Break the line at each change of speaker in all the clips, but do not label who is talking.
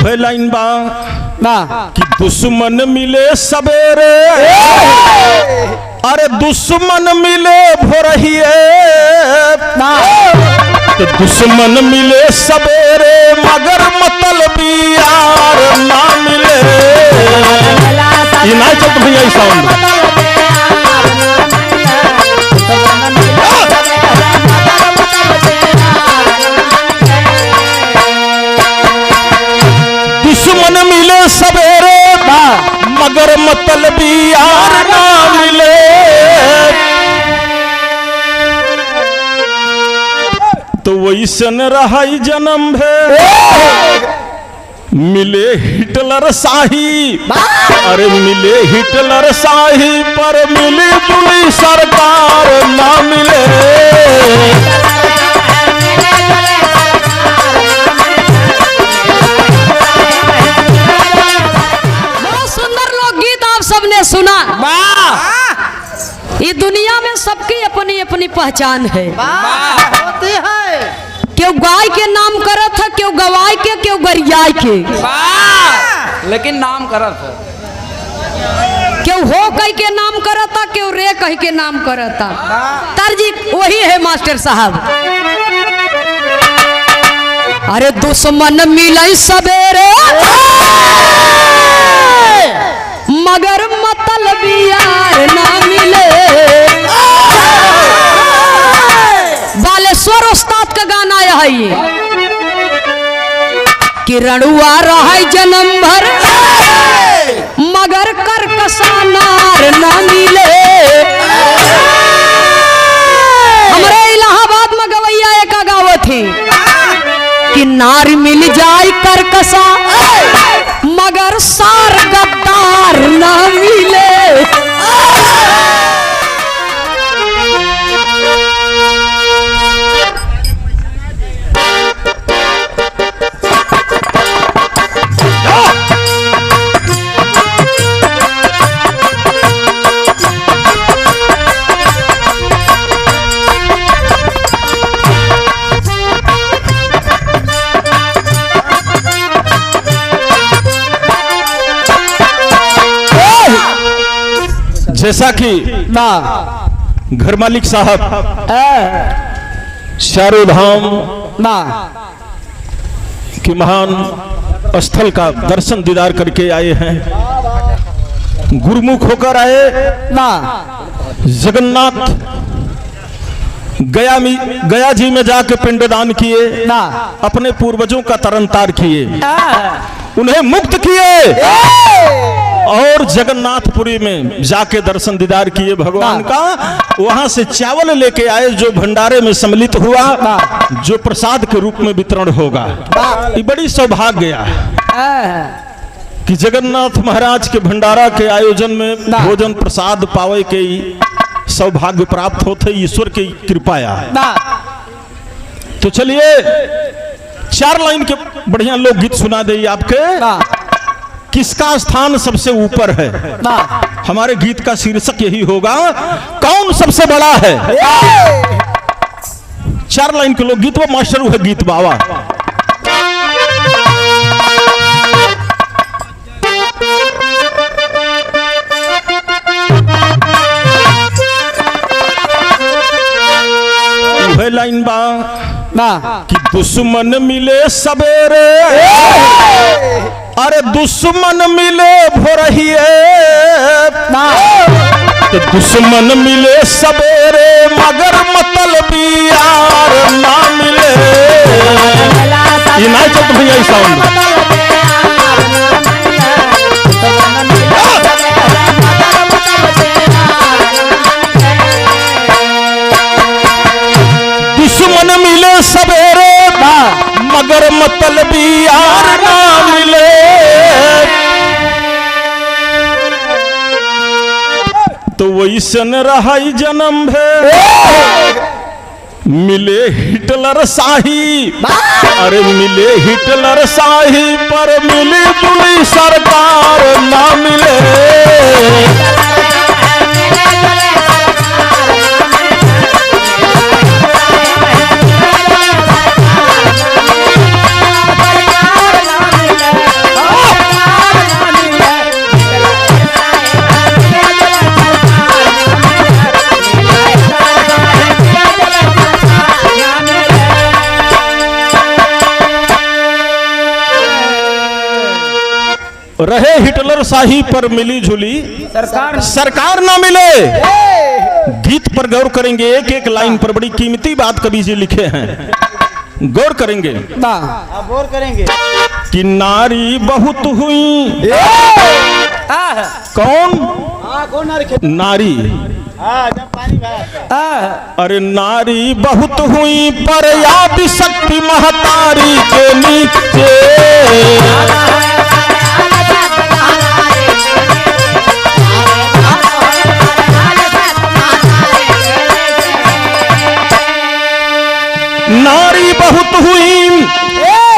वह लाइन बा कि दुश्मन मिले सवेरे, अरे दुश्मन मिले भोरहिए, तो दुश्मन मिले सवेरे मगर मतलबी यार ना मिले। ये ना चलता भैया इस साउंड दुश्मन मिले सवेरे मगर मतलबी यार ना मिले। तो वैसन रहा जन्म है मिले हिटलर शाही, अरे मिले हिटलर शाही पर मिली जुली सरकार ना मिले।
सबने सुना ये दुनिया में सबकी अपनी अपनी पहचान है।
होती है
क्यों गाय के नाम करत है, क्यों गवाय के, क्यों गरियाय के,
लेकिन नाम करत है।
क्यों हो कह के नाम करता, क्यों रे कह के नाम करता। तर्जी वही है मास्टर साहब। अरे दुश्मन मिले सवेरे मगर मतलबी यार ना मिले। बालेश्वर उस्ताद का गाना है कि रणुआ रहा जन्म भर मगर करकसा नार ना मिले। हमारे इलाहाबाद में गवैया एक गावत थी कि नार मिल जाए करकसा मगर सार गद्दार ना मिले।
जैसा कि घर मालिक साहब चारों धाम के महान स्थल का दर्शन दीदार करके आए हैं, गुरुमुख होकर आए, जगन्नाथ गया जी में जाके पिंडदान किए, अपने पूर्वजों का तरनतार किए, उन्हें मुक्त किए और जगन्नाथपुरी में जाके दर्शन दीदार किए भगवान का। वहां से चावल लेके आए जो भंडारे में सम्मिलित हुआ, जो प्रसाद के रूप में वितरण होगा। ये बड़ी सौभाग्य है कि जगन्नाथ महाराज के भंडारा के आयोजन में भोजन प्रसाद पावे के सौभाग्य प्राप्त होते, ईश्वर की कृपाया। तो चलिए 4 लाइन के बढ़िया लोकगीत सुना दे आपके। किसका स्थान सबसे ऊपर है, हमारे गीत का शीर्षक यही होगा, कौन सबसे बड़ा है। 4 लाइन के लोकगीत वो मास्टर है गीत बाबा। वह लाइन बा कि दुश्मन मिले सवेरे, अरे दुश्मन मिले भोरहिए, तो दुश्मन मिले सवेरे मगर मतलबी यार ना मिले। ये ना चलता भैया इस साउंड दुश्मन मिले सवेरे मगर मतलबी यार ना मिले। तो वैसन रहा जन्म है मिले हिटलर शाही, अरे मिले हिटलर शाही पर मिली जुली सरकार ना मिले। रहे हिटलर शाही पर मिली जुली सरकार ना मिले। गीत पर गौर करेंगे, एक एक लाइन पर बड़ी कीमती बात कवि जी लिखे हैं, गौर करेंगे।
गौर करेंगे
कि नारी बहुत हुई। कौन नारी? अरे नारी बहुत हुई पर याद शक्ति महतारी के नीचे। नारी बहुत हुई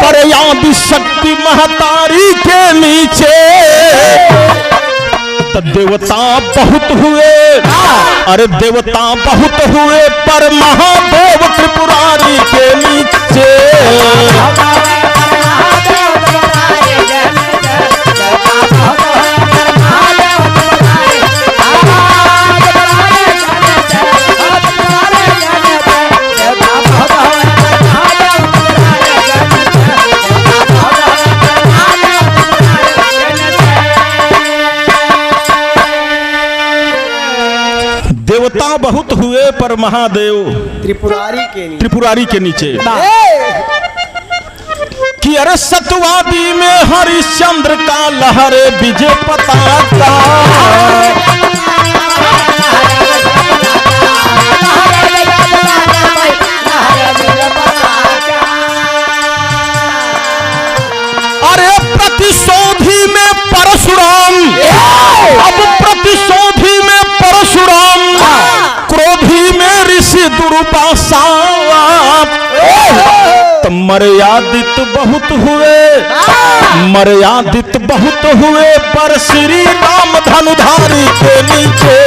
पर याद शक्ति महतारी के नीचे। तो देवता बहुत हुए, अरे देवता बहुत हुए पर महादेव त्रिपुरारी के नीचे। देवता बहुत हुए पर महादेव त्रिपुरारी के नीचे। कि अरे सतवादी में हरिश्चंद्र का लहरे विजय पताका। अरे प्रतिशोधी में परशुराम, अब प्रतिशोधी में परशुराम, क्रोधी में ऋषि दुर्वासा। तो मर्यादित बहुत हुए, मर्यादित बहुत हुए पर श्री राम धनुधारी के नीचे।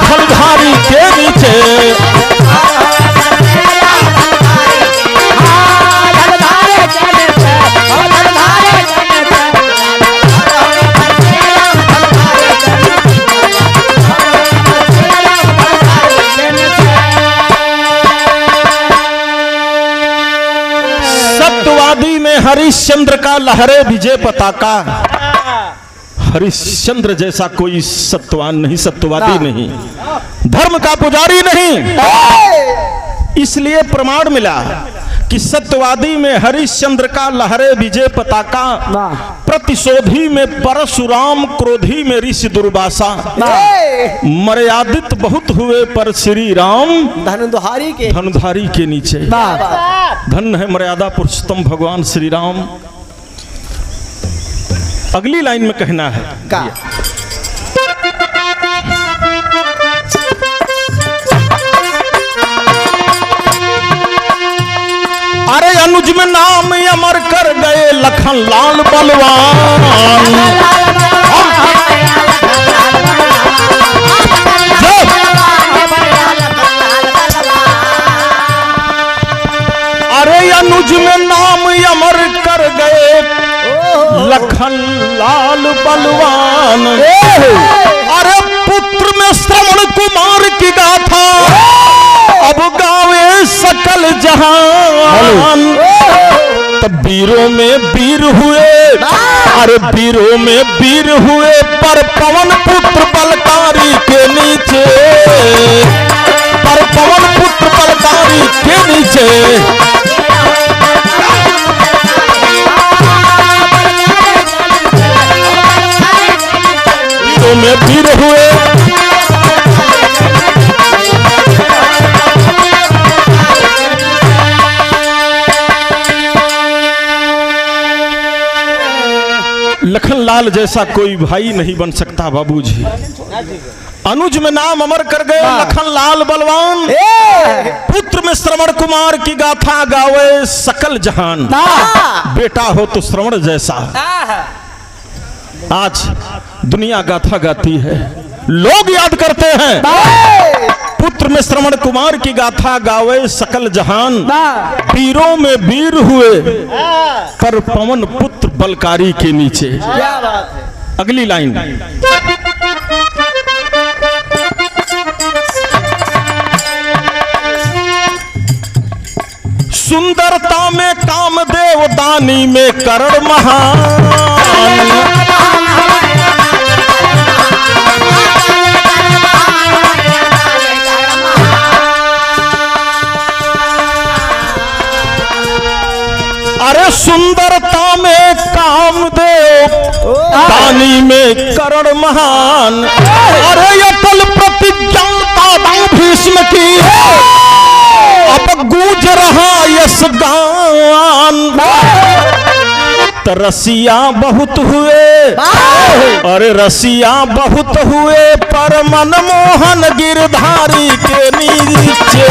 धनुधारी के नीचे। सत्यवादी में हरिश्चंद्र का लहरे विजय पताका। हरिश्चंद्र जैसा कोई सत्यवान नहीं, सत्यवादी नहीं, धर्म का पुजारी नहीं। इसलिए प्रमाण मिला कि सत्यवादी में हरिश्चंद्र का लहरे विजय पताका। प्रतिशोधी में परशुराम, क्रोधी में ऋषि दुर्वासा। मर्यादित बहुत हुए पर श्री राम धनुधारी के नीचे। धन है मर्यादा पुरुषोत्तम भगवान श्री राम। अगली लाइन में कहना है अरे अनुज में नाम अमर कर गए लखन लाल बलवान। अरे अनुज में नाम अमर कर गए लखन लाल बलवान। अरे पुत्र में श्रवण कुमार की गाथा अब गावे सकल जहान। तब वीरों में वीर हुए, अरे वीरों में वीर हुए पर पवन पुत्र बलकारी के नीचे। पर पवन पुत्र बलकारी के नीचे। वीरों में वीर हुए, लखनलाल जैसा कोई भाई नहीं बन सकता बाबूजी। अनुज में नाम अमर कर गए लखनलाल बलवान। पुत्र में श्रवण कुमार की गाथा गावे सकल जहान। बेटा हो तो श्रवण जैसा। आज दुनिया गाथा गाती है, लोग याद करते हैं। पुत्र में श्रवण कुमार की गाथा गावे सकल जहान। वीरों में वीर हुए पर पवन पुत्र बलकारी के नीचे।
क्या बात है।
अगली लाइन सुंदरता में कामदेव देवदानी में करण महान। अरे सुंदरता में कामदेव, दानी में करण महान। अरे अटल प्रतिज्ञा भीष्म की, अब गूंज रहा यश गान। रसिया बहुत हुए, अरे रसिया बहुत हुए, पर मनमोहन गिरधारी के नीचे,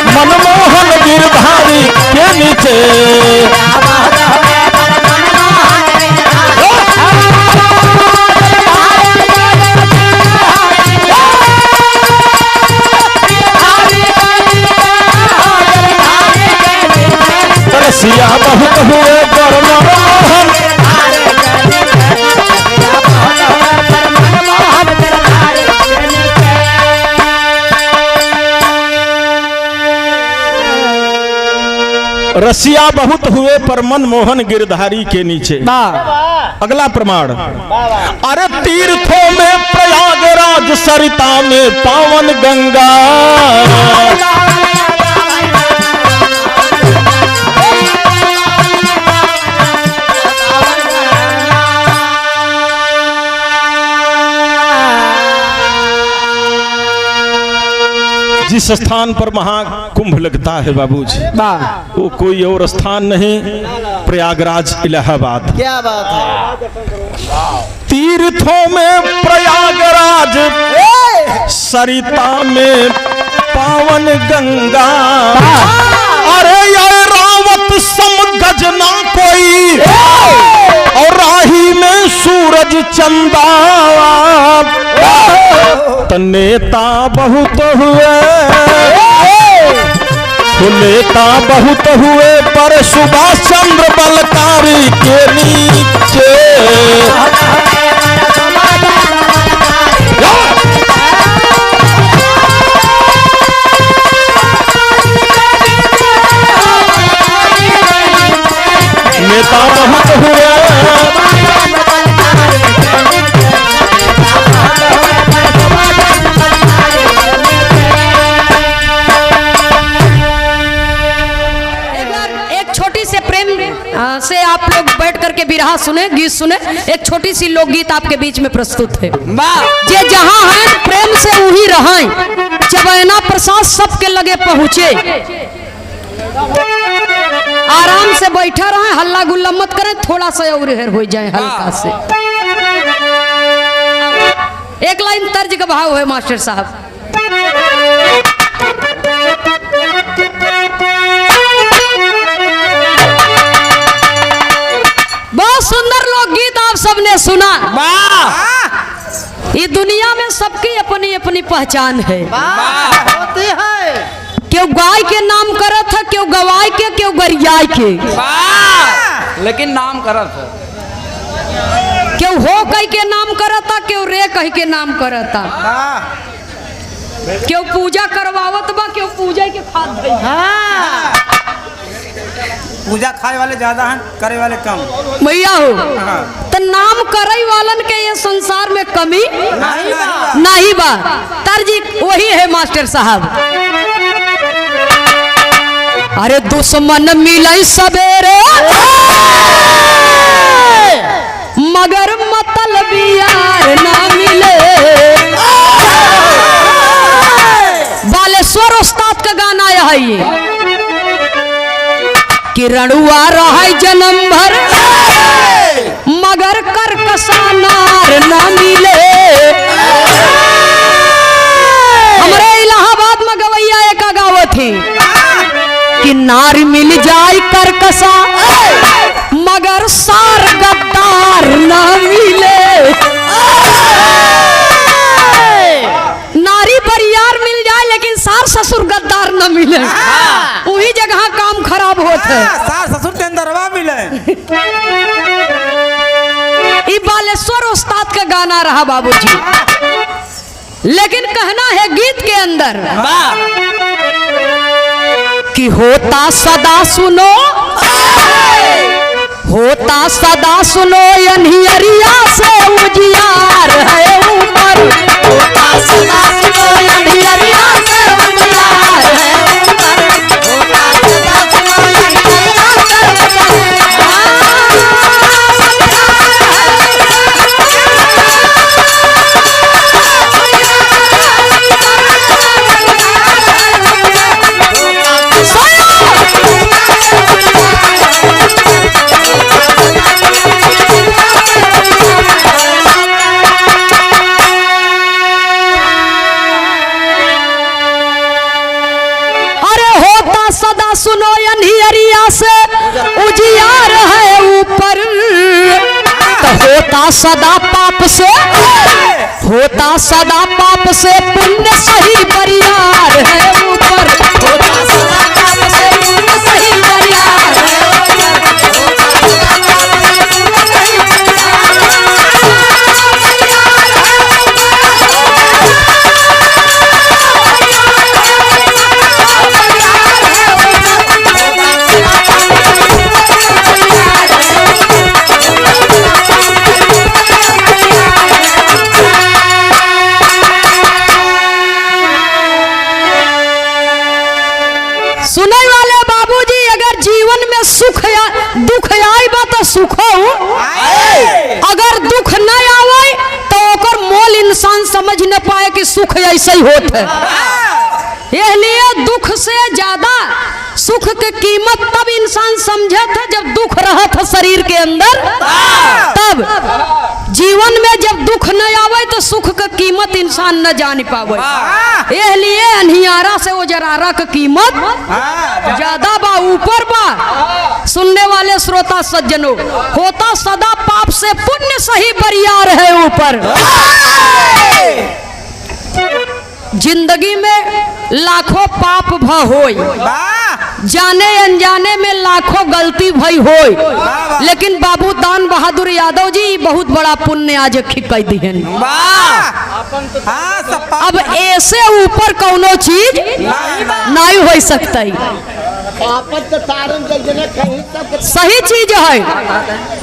मनमोहन गिरधारी के नीचे। रसिया बहुत हुए पर मनमोहन, रसिया बहुत हुए पर मनमोहन गिरधारी के नीचे। अगला प्रमाण, अरे तीर्थों में प्रयागराज, सरिता में पावन गंगा। जिस स्थान पर महाकुंभ लगता है बाबूजी, वो कोई और स्थान नहीं, प्रयागराज इलाहाबाद।
क्या बात है।
तीर्थों में प्रयागराज, सरिता में पावन गंगा। अरे ये रावत सम गजना कोई, और राही में सूरज चंदा। नेता बहुत हुए, नेता बहुत हुए, पर सुभाष चंद्र बलकारी के नीचे। नेता बहुत हुए,
से आप लोग बैठ करके बिरहा सुने, गीत सुने। एक छोटी सी लोकगीत आपके बीच में प्रस्तुत है। जे जहां है प्रेम से वही रहें, चबैना प्रसाद सबके लगे पहुंचे। आराम से बैठा रहें, हल्ला गुल्ला मत करें, थोड़ा सा और हेर हो जाए हल्का से। एक लाइन तर्ज का भाव है मास्टर साहब। बहुत सुंदर लोकगीत आप सबने सुना। ये दुनिया में सबकी अपनी अपनी पहचान है।
होती है।
क्यों गाय के नाम करत है, क्यों गवाय के, क्यों गरियाय के,
लेकिन नाम करत है।
क्यों हो कह के नाम करता, क्यों रे कह के नाम करता। क्यों पूजा करवावत बा, क्यों पूजा के खाद धई।
पूजा खाए वाले ज्यादा हैं, करे वाले कम।
भैया हो तो नाम करे वालन के ये संसार में कमी नहीं बा। तर्जी वही है मास्टर साहब। अरे दुश्मन मिले सवेरे, मगर मतलबी यार ना मिले। बालेश्वर उस्ताद का गाना है ये कि रणुआ रहा जन्म भर, मगर कर कसानार ना मिले। हमारे इलाहाबाद में गवैया एक गावत थी कि नार मिल जाए कर कसा, मगर सार गद्दार ना मिले। नारी परियार मिल जाए लेकिन सार ससुर गद्दार न मिले। वही जगह काम खराब होता है।
सार ससुर के अंदरवा मिले।
ये बालेश्वर उस्ताद का गाना रहा बाबूजी, लेकिन कहना है गीत के अंदर कि होता सदा सुनो, होता सदा सुनो अनहियरिया से उजियार है ऊपर, होता सदा सुनो अनहियरिया से उजियार है ऊपर, होता सदा सुनो अनहियरिया से सुनो अनहियरिया से उजियार है ऊपर, तो होता सदा पाप से, होता सदा पाप से पुण्य सही बरियार है ऊपर, होता सदा पाप से पुण्य सही बरियार है दुख आई बा तो सुख हो, अगर दुख न आवे तो ओकर मोल इंसान समझ न पाए कि सुख ऐसे ही होत है। इसलिए दुख से ज्यादा सुख की कीमत तब इंसान समझे था जब दुख रहा था शरीर के अंदर, तब जीवन में जब दुख न आवे तो सुख का कीमत इंसान न जान पावे। इसलिए अनहियारा से उजरारा का कीमत ज्यादा बा, ऊपर बा। सुनने वाले श्रोता सज्जनों, होता सदा पाप से पुण्य सही बरियार है ऊपर। जिंदगी में लाखों पाप भ होई, जाने अनजाने में लाखों गलती भई होई, लेकिन बाबू दान बहादुर यादव जी बहुत बड़ा पुण्य आज कह दिहन। अब ऐसे ऊपर कौनो चीज नहीं हो सकता। सही चीज है।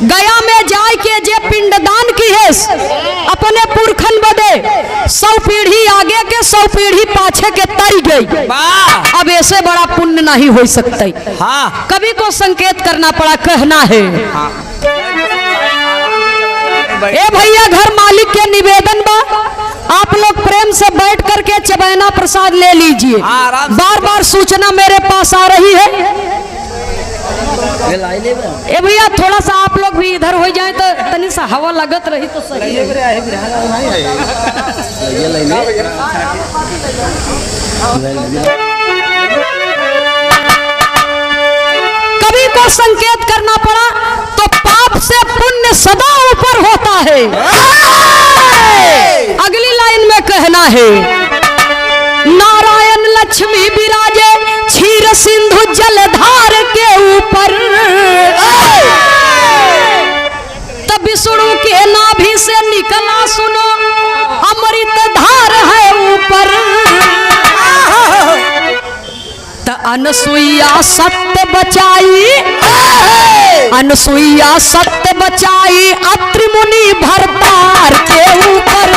गया में जाए के जे पिंडदान की है अपने पुरखन बदे 100 पीढ़ी आगे के 100 पीढ़ी पाछे के तरी गई। अब ऐसे बड़ा पुण्य नहीं हो सकता। हाँ। कभी को संकेत करना पड़ा, कहना है ए भैया घर मालिक के निवेदन बा, आप लोग प्रेम से बैठ करके चबैना प्रसाद ले लीजिए। बार बार सूचना मेरे पास आ रही है। ए भैया थोड़ा सा आप लोग भी इधर हो जाए तो तनी सा हवा लगत रही तो सही है। कभी को संकेत करना पड़ा तो पाप से पुण्य सदा ऊपर होता है। अगली लाइन में कहना है, नारायण लक्ष्मी विराजे क्षीर सिंधु जलधार के ऊपर, तब विष्णु के नाभि से निकला सुनो अमृत धार है ऊपर। त अनसुईया सत्य बचाई, अनसुईया सत्य बचाई अत्रि मुनि भरतार के ऊपर।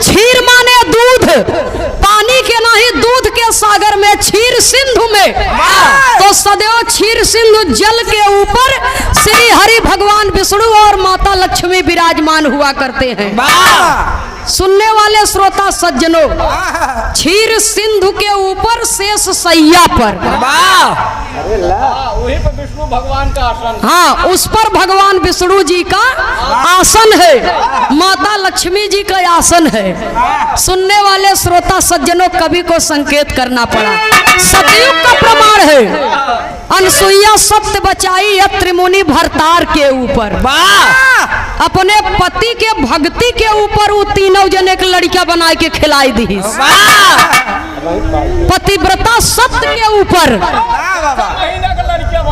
क्षीर माने दूध, पानी के नहीं दूध के सागर में क्षीर सिंधु में, तो सदैव क्षीर सिंधु जल के ऊपर श्री हरि भगवान विष्णु और माता लक्ष्मी विराजमान हुआ करते हैं। सुनने वाले श्रोता सज्जनों, क्षीर सिंधु के ऊपर शेष सैया पर,
वही पर विष्णु भगवान का आसन।
हाँ, उस पर भगवान विष्णु जी का आसन है, माता लक्ष्मी जी का आसन है। सुनने वाले श्रोता सज्जनों, कवि को संकेत करना पड़ा, सतयुग का प्रमाण है। अनसुईया सत्य बचाई त्रिमुनि भरतार के ऊपर। अपने पति के भक्ति के ऊपर वो तीनों जने के लड़का बना के खिलाई दी। पतिव्रता सत्य के ऊपर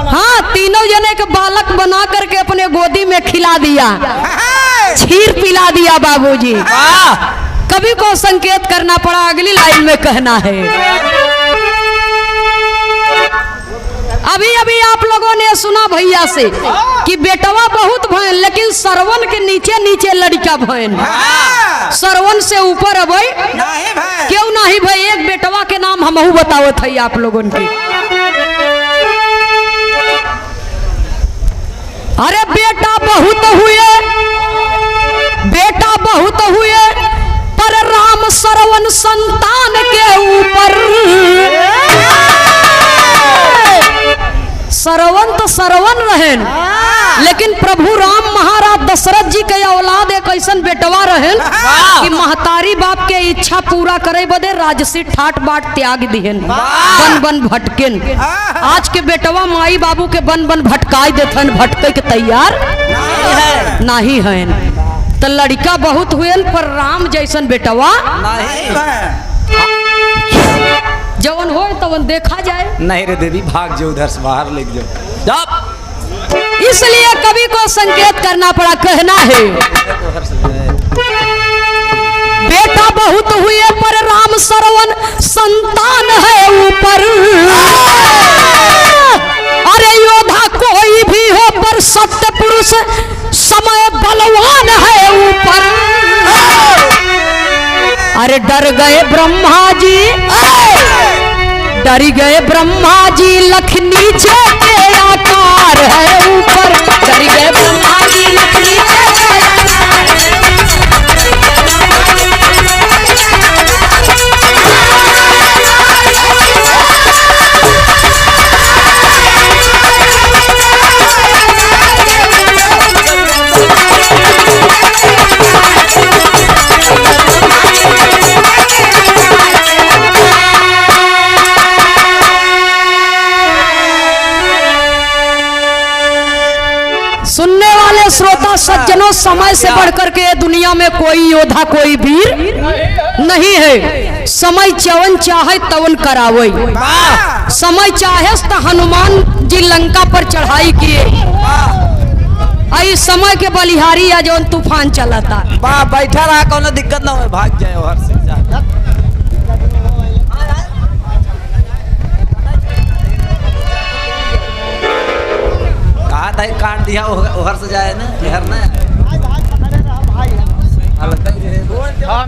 हाँ तीनों जने के बालक बना करके अपने गोदी में खिला दिया, खीर पिला दिया बाबूजी। कवि को संकेत करना पड़ा, अगली लाइन में कहना है। अभी अभी आप लोगों ने सुना भैया से कि बेटवा बहुत भयन, लेकिन सरवन के नीचे नीचे लड़का भयन, सरवन से ऊपर अब क्यों नहीं भाई। एक बेटवा के नाम हमहू बतावत है आप लोगों के। अरे बेटा बहुत हुए, बेटा बहुत हुए, पर राम सरवन संतान के ऊपर। सरवन तो सरवन रहेन, लेकिन प्रभु राम महाराज दशरथ जी के औलाद एक ऐसन बेटवा रहेन कि महतारी बाप के इच्छा पूरा करे बदे राजसी ठाट बाट त्याग दिहन, बन बन भटकेन। आज के बेटवा माई बाबू के बन बन भटकाई देथन, भटके के तैयार नहीं है। तो लड़का बहुत हुए पर राम जैसन बेटवा जवन हो तवन देखा जाए।
नहीं रे देवी, भाग जो उधर से बाहर ले जाओ।
इसलिए कवि को संकेत करना पड़ा, कहना है बेटा बहुत हुए पर राम सरवन संतान है ऊपर। अरे योद्धा कोई भी हो पर सत्य पुरुष समय बलवान है ऊपर। अरे डर गए ब्रह्मा जी, डर गए ब्रह्मा जी, लख नीचे के आकार है ऊपर। डर गए ब्रह्मा जी, लख नीचे के आकार है। सुनने वाले श्रोता सज्जनों, समय से बढ़कर के दुनिया में कोई योद्धा कोई वीर नहीं है। समय चवन चाहे तवन करावे। समय चाहे तो हनुमान जी लंका पर चढ़ाई किए, आई समय के बलिहारी या जौन तूफान चला था।
बैठा रहा, कोनो दिक्कत ना हो, भाग जाए वहां से। कहा था काट दिया, उधर से जाए ना, इधर ना।